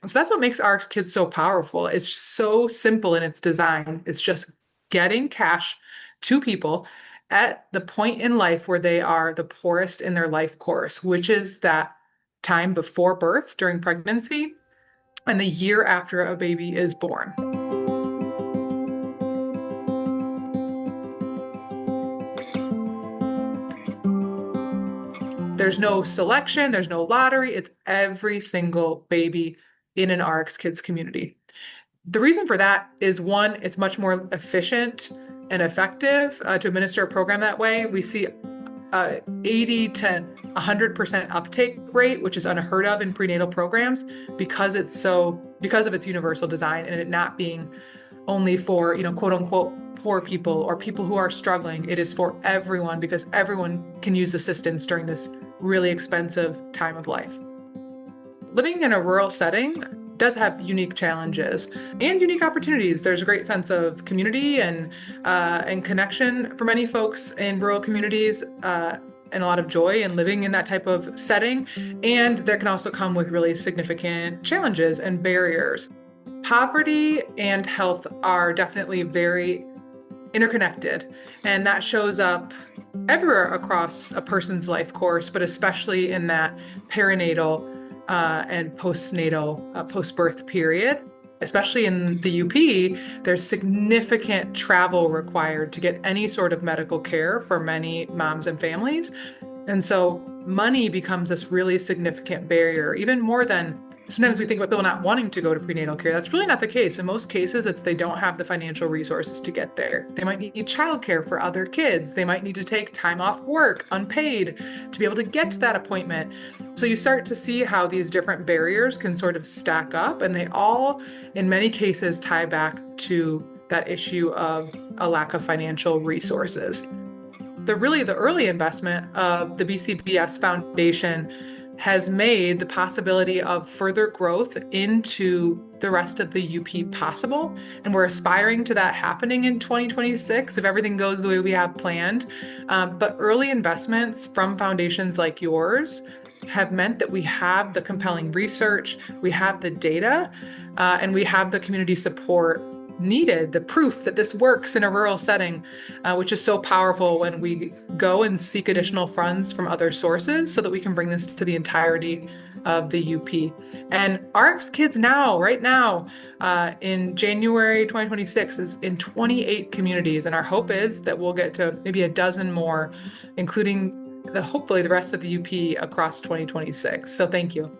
So that's what makes RX Kids so powerful. It's so simple in its design. It's just getting cash to people at the point in life where they are the poorest in their life course, which is that time before birth during pregnancy and the year after a baby is born. There's no selection, there's no lottery. It's every single baby in an RX Kids community. The reason for that is one, it's much more efficient and effective to administer a program that way. We see 80 to 100% uptake rate, which is unheard of in prenatal programs because because of its universal design and it not being only for, quote unquote, poor people or people who are struggling. It is for everyone because everyone can use assistance during this really expensive time of life. Living in a rural setting does have unique challenges and unique opportunities. There's a great sense of community and connection for many folks in rural communities, and a lot of joy in living in that type of setting. And there can also come with really significant challenges and barriers. Poverty and health are definitely very interconnected, and that shows up everywhere across a person's life course, but especially in that perinatal and postnatal, post-birth period. Especially in the UP, there's significant travel required to get any sort of medical care for many moms and families. And so money becomes this really significant barrier, even more than sometimes we think about people not wanting to go to prenatal care. That's really not the case. In most cases, it's they don't have the financial resources to get there. They might need childcare for other kids. They might need to take time off work, unpaid, to be able to get to that appointment. So you start to see how these different barriers can sort of stack up, and they all, in many cases, tie back to that issue of a lack of financial resources. The early investment of the BCBS Foundation has made the possibility of further growth into the rest of the UP possible. And we're aspiring to that happening in 2026 if everything goes the way we have planned. But early investments from foundations like yours have meant that we have the compelling research, we have the data, and we have the community support needed, the proof that this works in a rural setting, which is so powerful when we go and seek additional funds from other sources so that we can bring this to the entirety of the UP. And RX Kids right now, in January 2026, is in 28 communities. And our hope is that we'll get to maybe a dozen more, including hopefully the rest of the UP across 2026. So thank you.